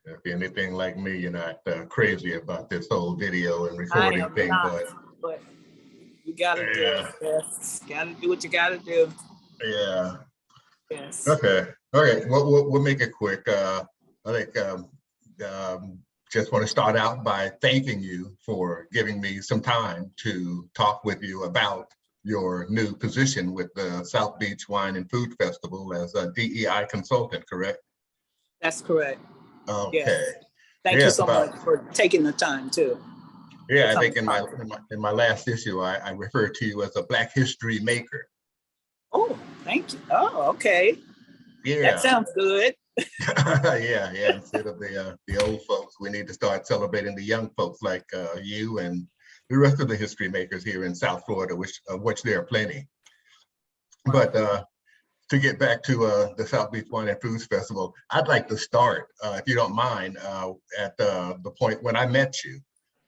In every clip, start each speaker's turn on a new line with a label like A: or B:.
A: If you're anything like me, you're not crazy about this whole video and
B: I
A: recording
B: am
A: thing,
B: not, but you gotta do it.
A: yeah,
B: Yes, gotta do what you gotta do.
A: yeah.
B: Yes.
A: Okay. All right. We'll make it quick. I think just want to start out by thanking you for giving me some time to talk with you about your new position with the South Beach Wine and Food Festival as a DEI consultant, correct?
B: That's correct.
A: Okay.
B: Yes. Thank you
A: Yes,
B: so much for taking the time too.
A: yeah, I think in my last issue, I referred to you as a Black history maker.
B: Oh, thank you. Oh, okay.
A: Yeah.
B: That sounds good.
A: Yeah. Instead of the old folks, we need to start celebrating the young folks like you and the rest of the history makers here in South Florida, which there are plenty. But to get back to the South Beach Wine and Foods Festival, I'd like to start, if you don't mind, at the point when I met you.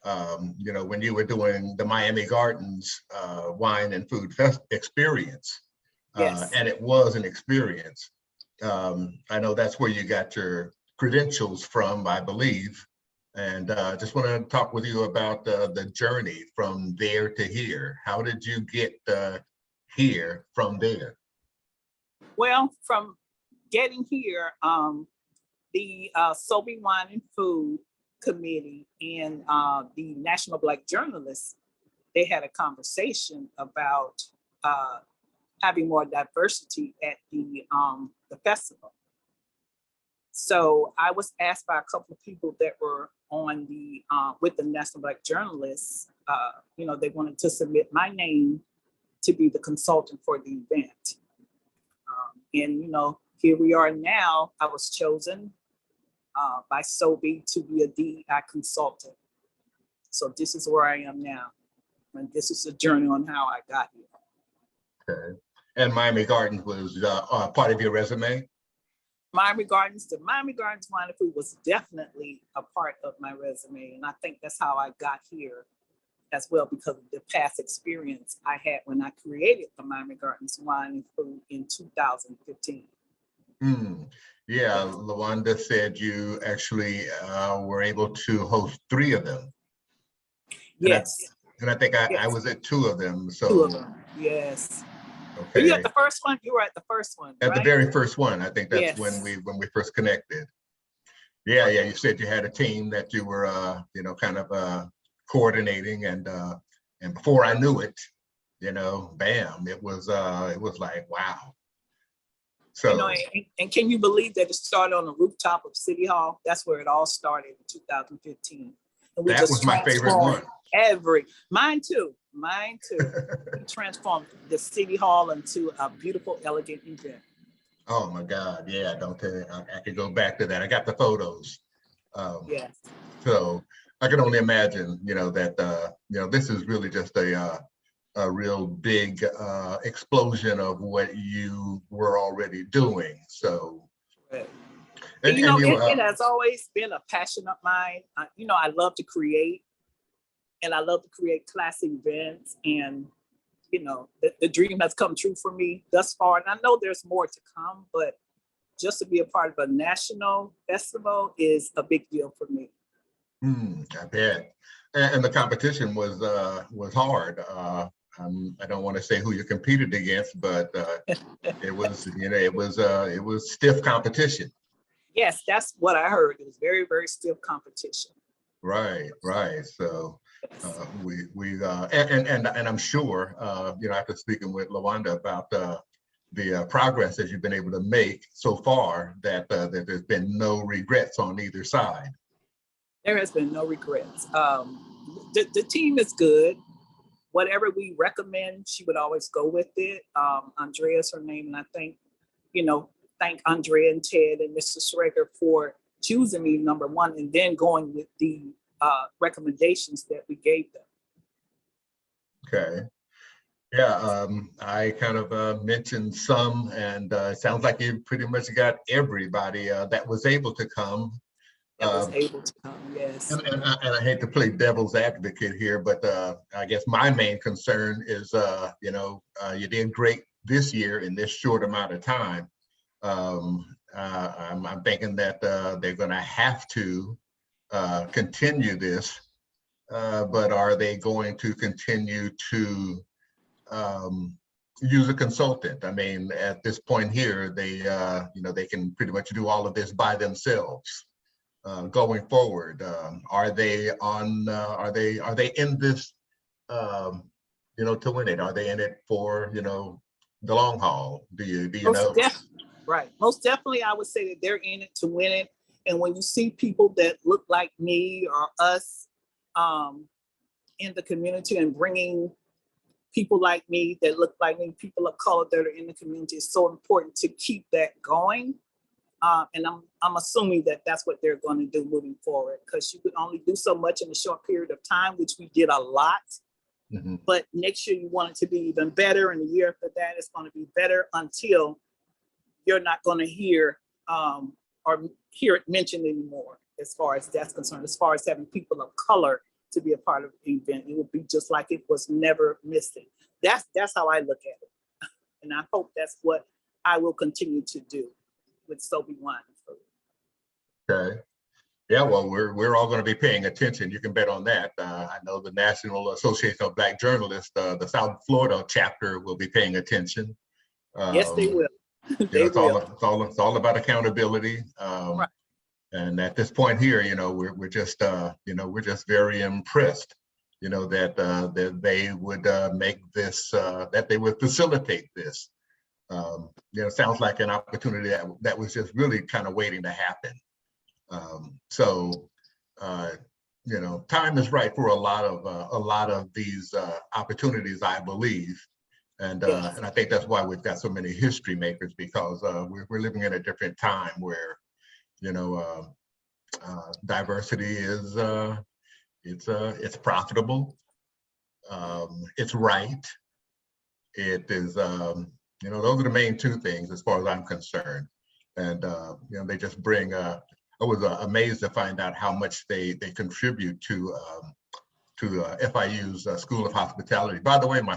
A: When you were doing the Miami Gardens Wine and Food experience.
B: Yes.
A: And it was an experience. I know that's where you got your credentials from, I believe. And just want to talk with you about the journey from there to here. How did you get here from there?
B: Well, from getting here, the SOBE Wine and Food Committee and the National Black Journalists, they had a conversation about having more diversity at the festival. So I was asked by a couple of people that were on the with the National Black Journalists, they wanted to submit my name to be the consultant for the event. And here we are now. I was chosen by SOBE to be a DEI consultant. So this is where I am now. And this is the journey on how I got here.
A: Okay. And Miami Gardens was part of your resume?
B: The Miami Gardens Wine and Food was definitely a part of my resume. And I think that's how I got here as well, because of the past experience I had when I created the Miami Gardens Wine and Food in 2015.
A: Yeah, LaWanda said you actually were able to host 3 of them.
B: Yes.
A: And I think I was at 2 of them. So
B: 2 of them, yes.
A: Okay.
B: Were you at the first one? You were at the first one,
A: At
B: right?
A: the very first one. I think that's
B: Yes.
A: when we first connected. Yeah. You said you had a team that you were kind of coordinating, and before I knew it, bam, it was like, wow. So
B: and can you believe that it started on the rooftop of City Hall? That's where it all started in 2015. And we
A: that was my favorite one.
B: Mine too. We transformed the City Hall into a beautiful, elegant event.
A: Oh my God, yeah, don't tell me. I could go back to that. I got the photos.
B: Yes.
A: So I can only imagine, that this is really just a real big explosion of what you were already doing. So,
B: right. It has always been a passion of mine. I love to create, and I love to create class events, and the dream has come true for me thus far. And I know there's more to come, but just to be a part of a national festival is a big deal for me.
A: I bet. And the competition was hard. I don't want to say who you competed against, but it was stiff competition.
B: Yes, that's what I heard. It was very, very stiff competition.
A: Right. So and I'm sure after speaking with LaWanda about the progress that you've been able to make so far, that there's been no regrets on either side.
B: There has been no regrets. The team is good. Whatever we recommend, she would always go with it. Andrea's her name, and I think, thank Andrea and Ted and Mr. Schrager for choosing me, number one, and then going with the recommendations that we gave them.
A: Okay. Yeah, I kind of mentioned some, and it sounds like you pretty much got everybody that was able to come.
B: Yes.
A: And I hate to play devil's advocate here, but I guess my main concern is, you did great this year in this short amount of time. I'm thinking that they're going to have to continue this, but are they going to continue to use a consultant? I mean, at this point here, they they can pretty much do all of this by themselves. Going forward, are they on? Are they in this? To win it? Are they in it for the long haul? Do you know?
B: Right. Most definitely, I would say that they're in it to win it. And when you see people that look like me or us in the community and bringing people like me that look like me, people of color that are in the community, it's so important to keep that going. And I'm assuming that that's what they're going to do moving forward, because you could only do so much in a short period of time, which we did a lot. Mm-hmm. But next year you want it to be even better, and the year after that it's going to be better, until you're not going to hear or hear it mentioned anymore. As far as that's concerned, as far as having people of color to be a part of the event, it will be just like it was never missing. That's how I look at it, and I hope that's what I will continue to do with SOBE Wine and Food.
A: Okay. Yeah, well, we're all going to be paying attention. You can bet on that. I know the National Association of Black Journalists, the South Florida chapter, will be paying attention.
B: Yes, they will.
A: It's all about accountability.
B: Right.
A: And at this point here, we're just very impressed, that they would make this, that they would facilitate this. Sounds like an opportunity that was just really kind of waiting to happen. Time is right for a lot of these opportunities, I believe. And
B: yes.
A: And I think that's why we've got so many history makers, because we're living in a different time where, diversity is it's profitable, it's right, it is those are the main two things as far as I'm concerned. And they just bring. I was amazed to find out how much they contribute to FIU's School of Hospitality. By the way, my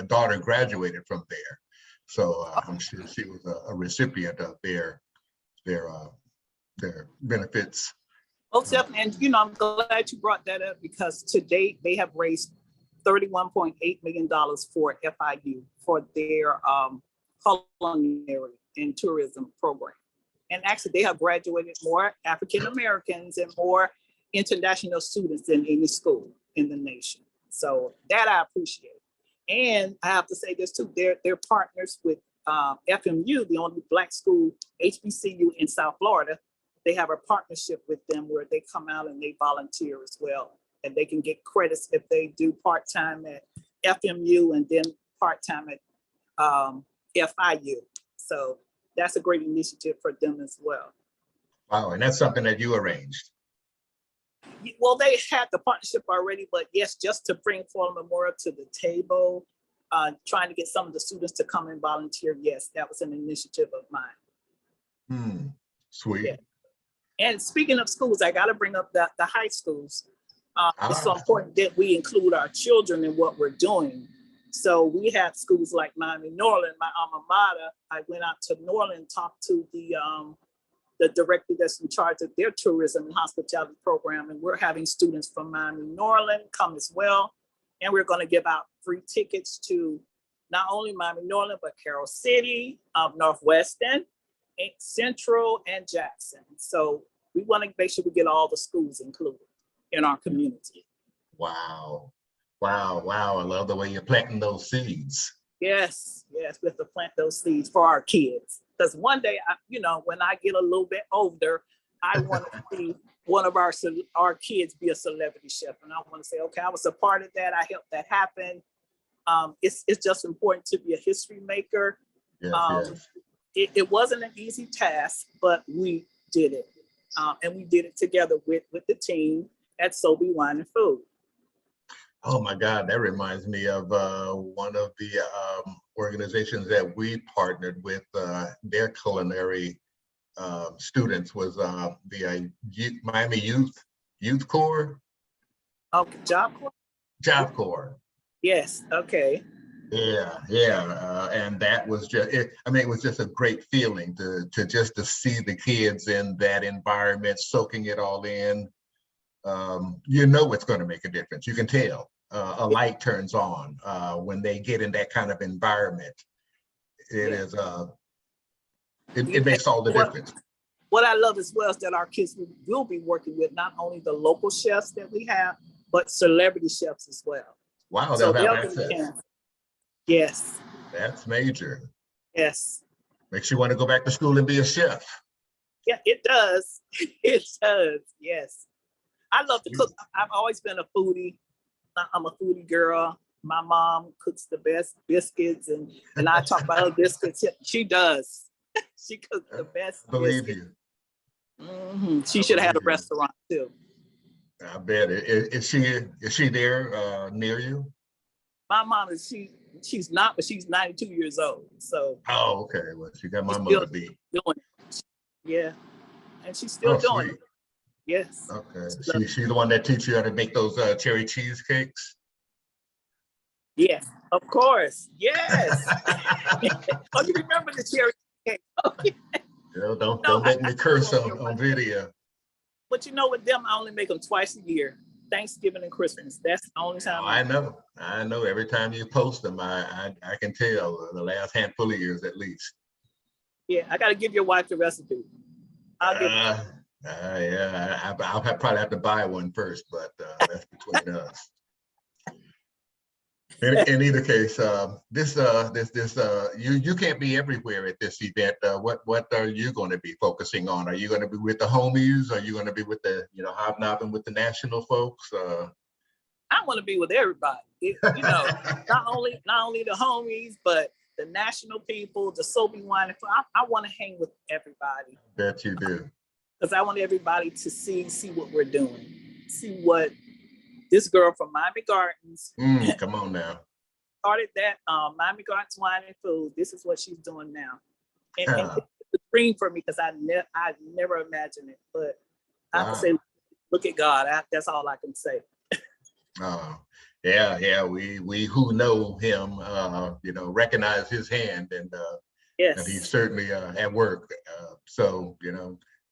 A: daughter graduated from there, so I'm sure she was a recipient of their benefits.
B: Oh, definitely. And I'm glad you brought that up, because to date they have raised $31.8 million for FIU for their culinary and tourism program. And actually, they have graduated more African Americans and more international students than any school in the nation. So that I appreciate. And I have to say this too, they're partners with FMU, the only Black school HBCU in South Florida. They have a partnership with them where they come out and they volunteer as well. And they can get credits if they do part-time at FMU and then part-time at FIU. So that's a great initiative for them as well.
A: Wow, and that's something that you arranged?
B: Well, they had the partnership already, but yes, just to bring Fallen Memorial to the table, trying to get some of the students to come and volunteer, yes, that was an initiative of mine.
A: Sweet. Yeah.
B: And speaking of schools, I got to bring up the high schools. It's so important that we include our children in what we're doing. So we have schools like Miami Norland, my alma mater. I went out to Norland, talked to the director that's in charge of their tourism and hospitality program. And we're having students from Miami Norland come as well. And we're going to give out free tickets to not only Miami Norland, but Carroll City, Northwestern, Central, and Jackson. So we want to make sure we get all the schools included in our community.
A: Wow. Wow. Wow. I love the way you're planting those seeds.
B: Yes. We have to plant those seeds for our kids. Because one day, when I get a little bit older, I want to see one of our kids be a celebrity chef. And I want to say, okay, I was a part of that. I helped that happen. It's just important to be a history maker.
A: Yes.
B: It wasn't an easy task, but we did it. And we did it together with the team at SOBE Wine and Food.
A: Oh my God, that reminds me of one of the organizations that we partnered with. Their culinary students was the Miami Youth Corps.
B: Okay, Job Corps.
A: Job Corps.
B: Yes. Okay.
A: Yeah. And that was just, I mean, it was just a great feeling to see the kids in that environment, soaking it all in. You know it's going to make a difference. You can tell. A light turns on when they get in that kind of environment. It
B: Yeah.
A: is, it makes all the difference.
B: What I love as well is that our kids will be working with not only the local chefs that we have, but celebrity chefs as well.
A: Wow,
B: So
A: they'll have
B: they'll get a
A: access.
B: chance. Yes.
A: That's major.
B: Yes.
A: Makes you want to go back to school and be a chef.
B: Yeah, it does. It does. Yes. I love to cook. I've always been a foodie. I'm a foodie girl. My mom cooks the best biscuits, and I talk about her biscuits. She does. She cooks the best.
A: I believe
B: biscuits.
A: you.
B: She should have had a restaurant too.
A: I bet. Is she there near you?
B: My mom is she's not, but she's 92 years old. So
A: Oh, okay. Well, she got my
B: she's
A: mother
B: still
A: beat.
B: doing it. Yeah, and she's still doing
A: Sweet.
B: it. Yes.
A: Okay. She's the one that teach you how to make those cherry cheesecakes.
B: Yes, of course. Yes. Oh, you remember the cherry cake? Okay.
A: Don't make me curse on video.
B: But you know, with them, I only make them twice a year. Thanksgiving and Christmas. That's the only time.
A: I know. Every time you post them, I can tell the last handful of years at least.
B: Yeah, I got to give your wife the recipe. I'll give
A: yeah, I'll probably have to buy one first, but that's between us. In either case, you can't be everywhere at this event. What are you going to be focusing on? Are you going to be with the homies? Are you going to be with the hobnobbing with the national folks?
B: I want to be with everybody. Not only the homies, but the national people, the SOBEWFF. I want to hang with everybody.
A: I bet you do.
B: Because I want everybody to see what we're doing, see what this girl from Miami Gardens.
A: Come on now.
B: Started that Miami Gardens Wine and Food. This is what she's doing now, and it's a dream for me because I never imagined it. But I have to say, look at God. That's all I can say.
A: Yeah. We who know him, recognize his hand, and
B: yes,
A: and he's certainly at work. So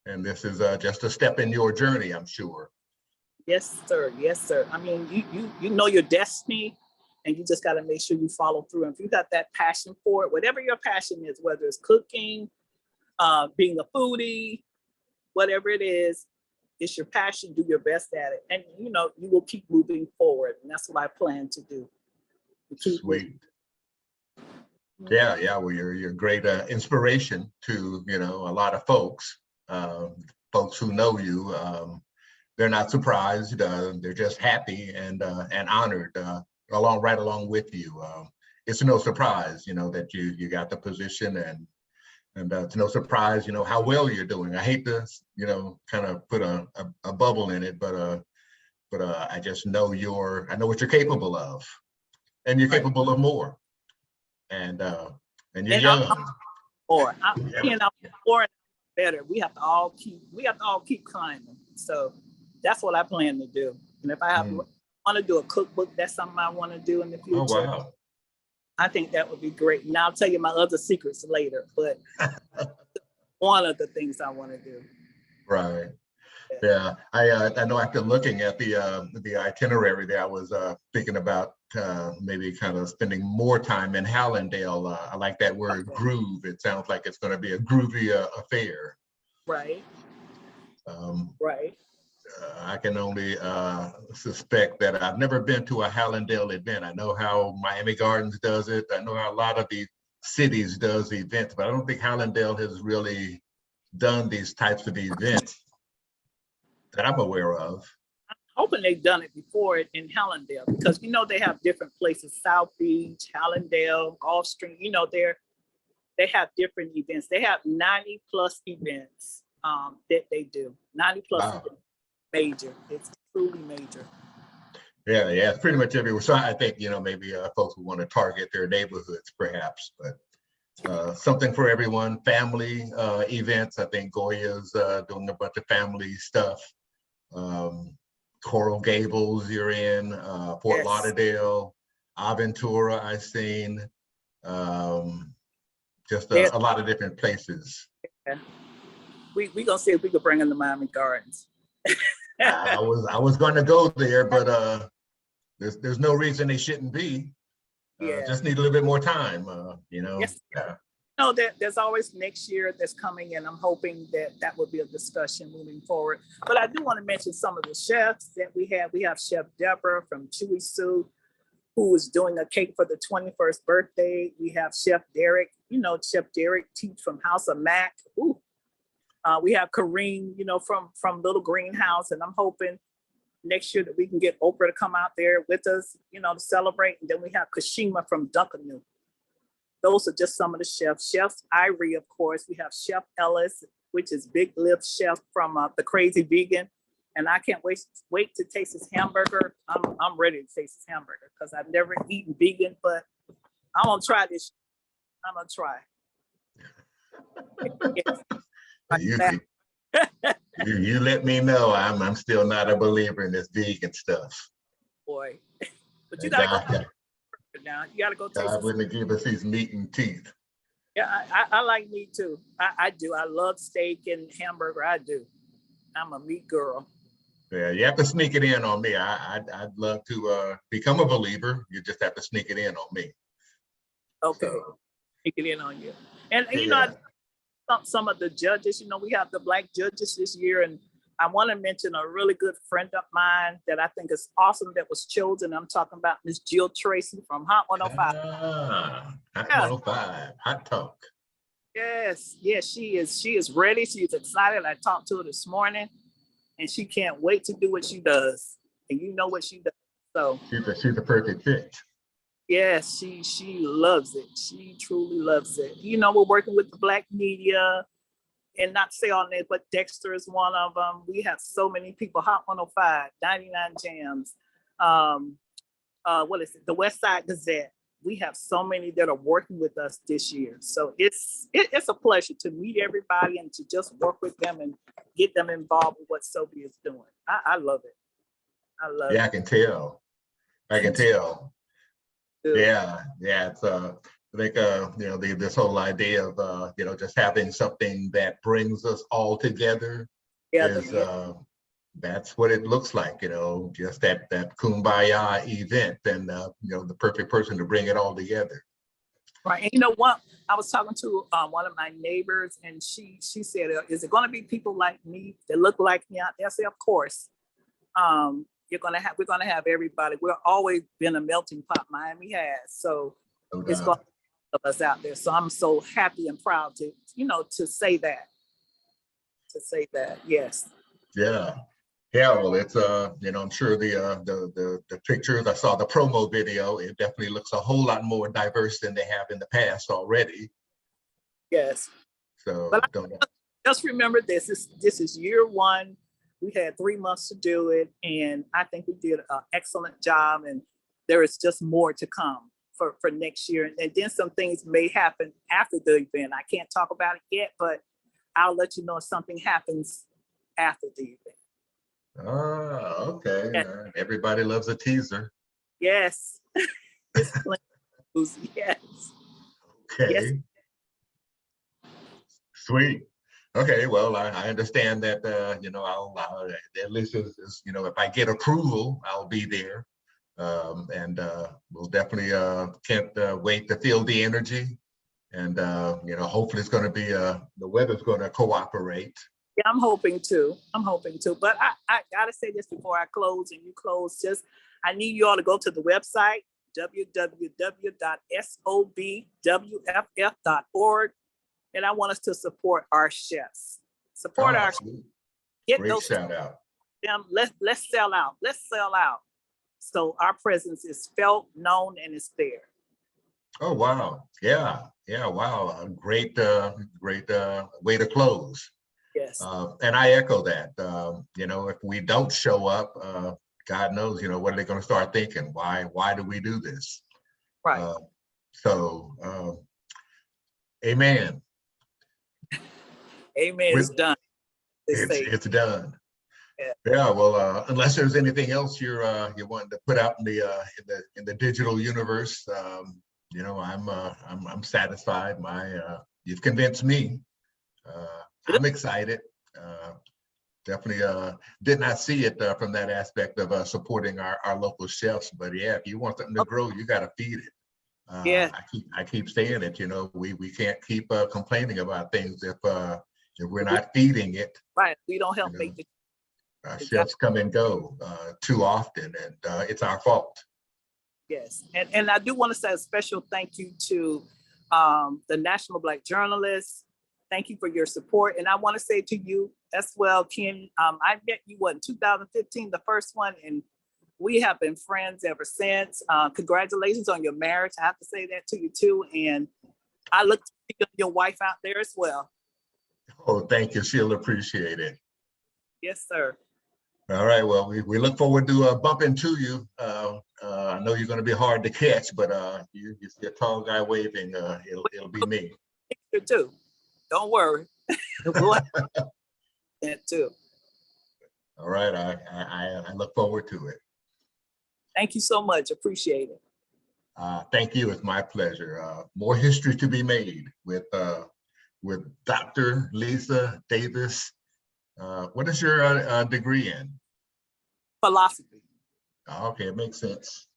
A: and this is just a step in your journey, I'm sure.
B: Yes, sir. Yes, sir. I mean, you know your destiny, and you just got to make sure you follow through. And if you got that passion for it, whatever your passion is, whether it's cooking, being a foodie, whatever it is, it's your passion. Do your best at it, and you will keep moving forward. And that's what I plan to do.
A: Sweet. Yeah. Well, you're great inspiration to a lot of folks. Folks who know you. They're not surprised. They're just happy and honored right along with you. It's no surprise, that you got the position, and it's no surprise, how well you're doing. I hate to, kind of put a bubble in it, but I just know I know what you're capable of, and you're capable of more. And you're young.
B: More and better. We have to all keep climbing. So that's what I plan to do. And if I want to do a cookbook, that's something I want to do in the future.
A: Oh, wow.
B: I think that would be great. And I'll tell you my other secrets later, but one of the things I want to do.
A: Right. Yeah. I know after looking at the itinerary there, I was thinking about maybe kind of spending more time in Hallandale. I like that word groove. It sounds like it's going to be a groovy affair.
B: Right. Right.
A: I can only suspect that I've never been to a Hallandale event. I know how Miami Gardens does it. I know how a lot of the cities does events, but I don't think Hallandale has really done these types of events that I'm aware of.
B: I'm hoping they've done it before in Hallandale, because they have different places: South Beach, Hallandale, Gulfstream. They have different events. They have 90 plus events that they do. 90 plus events. Major. It's truly major.
A: Yeah, it's pretty much everywhere. So I think maybe folks who want to target their neighborhoods, perhaps, but something for everyone. Family events. I think Goya's doing a bunch of family stuff. Coral Gables, you're in Fort Lauderdale. Aventura I've seen, just
B: There's-
A: a lot of different places.
B: yeah. We gonna see if we could bring them to Miami Gardens.
A: I was going to go there, but there's no reason they shouldn't be.
B: Yeah.
A: Just need a little bit more time, you know.
B: Yes.
A: Yeah.
B: No, there's always next year that's coming, and I'm hoping that will be a discussion moving forward. But I do want to mention some of the chefs that we have. We have Chef Deborah from Chewy Sue, who is doing a cake for the 21st birthday. We have Chef Derek, Chef Derek teach from House of Mac. Ooh. We have Kareem, from Little Greenhouse, and I'm hoping next year that we can get Oprah to come out there with us, to celebrate. And then we have Kashima from Dunkanoo. Those are just some of the chefs. Chef Irie, of course. We have Chef Ellis, which is Big Lips chef from The Crazy Vegan. And I can't wait to taste his hamburger. I'm ready to taste his hamburger because I've never eaten vegan, but I'm gonna try this. I'm gonna try.
A: You let me know. I'm still not a believer in this vegan stuff.
B: Boy, but you gotta go now. You gotta go taste.
A: God wouldn't give us his meat and teeth.
B: Yeah, I like meat too. I do. I love steak and hamburger. I do. I'm a meat girl.
A: Yeah, you have to sneak it in on me. I'd love to become a believer. You just have to sneak it in on me.
B: Okay,
A: so,
B: sneak it in on you. And some of the judges. We have the Black judges this year, and I want to mention a really good friend of mine that I think is awesome that was chosen. I'm talking about Miss Jill Tracy from Hot 105.
A: Hot 105, Hot Talk.
B: Yes, she is. She is ready. She's excited. I talked to her this morning, and she can't wait to do what she does. And you know what she does. So
A: she's a perfect fit.
B: Yes, she loves it. She truly loves it. We're working with the Black media. And not to say all names, but Dexter is one of them. We have so many people. Hot 105, 99 Jams. What is it? The West Side Gazette. We have so many that are working with us this year. So it's a pleasure to meet everybody and to just work with them and get them involved with what SOBE is doing. I love it. I love it.
A: Yeah, I can tell. Yeah, it's I think this whole idea of just having something that brings us all together is that's what it looks like, just that kumbaya event, and the perfect person to bring it all together.
B: Right. And you know what? I was talking to one of my neighbors, and she said, "Is it going to be people like me that look like me out there?" I said, "Of course. We're gonna have everybody. We've always been a melting pot. Miami has, so it's going to of us out there. So I'm so happy and proud to say that. Yes.
A: Yeah. Well, it's I'm sure the pictures, I saw the promo video. It definitely looks a whole lot more diverse than they have in the past already.
B: Yes.
A: So
B: but just remember this is year one. We had 3 months to do it, and I think we did an excellent job, and there is just more to come for next year. And then some things may happen after the event. I can't talk about it yet, but I'll let you know if something happens after the event.
A: Oh, okay. Yes. Everybody loves a teaser.
B: Yes. It's plenty. Yes.
A: Okay. Yes. Sweet. Okay, well, I understand that, I'll at least, if I get approval, I'll be there. And we'll definitely can't wait to feel the energy. And, hopefully it's going to be, the weather's going to cooperate.
B: Yeah, I'm hoping to. But I got to say this before I close and you close. I need you all to go to the website, www.sobewff.org. And I want us to support our chefs. Support our chefs.
A: Get great those shout out.
B: Let's sell out. So our presence is felt, known, and is there.
A: Oh wow! Yeah. Wow! A great way to close.
B: Yes.
A: And I echo that. If we don't show up, God knows, what are they going to start thinking? Why do we do this?
B: Right.
A: Amen.
B: Amen. It's done.
A: It's done. Yeah, well, unless there's anything else you're wanting to put out in the digital universe, you know, I'm satisfied. You've convinced me. I'm excited. Definitely did not see it from that aspect of supporting our local chefs. But yeah, if you want something to grow, you got to feed it.
B: Yeah,
A: I keep saying it. You know, we can't keep complaining about things if we're not feeding it.
B: right. We don't
A: You
B: help
A: know,
B: make the
A: chefs come and go too often, and it's our fault.
B: yes. And I do want to say a special thank you to the National Black Journalists. Thank you for your support. And I want to say to you as well, Ken, I met you in 2015, the first one, and we have been friends ever since. Congratulations on your marriage. I have to say that to you too. And I look to see your wife out there as well.
A: Oh, thank you. She'll appreciate it.
B: Yes, sir.
A: All right. Well, we look forward to bumping into you. I know you're going to be hard to catch, but you see a tall guy waving, it'll be me.
B: You too. Don't worry. We'll have that too.
A: All right. I look forward to it.
B: Thank you so much. Appreciate it.
A: Thank you. It's my pleasure. More history to be made with Dr. Lisa Davis. What is your degree in?
B: Philosophy.
A: Okay, it makes sense.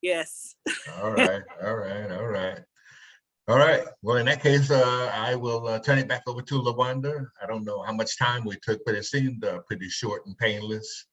B: Yes.
A: All right, all right, all right. All right. Well, in that case, I will turn it back over to LaWanda. I don't know how much time we took, but it seemed pretty short and painless.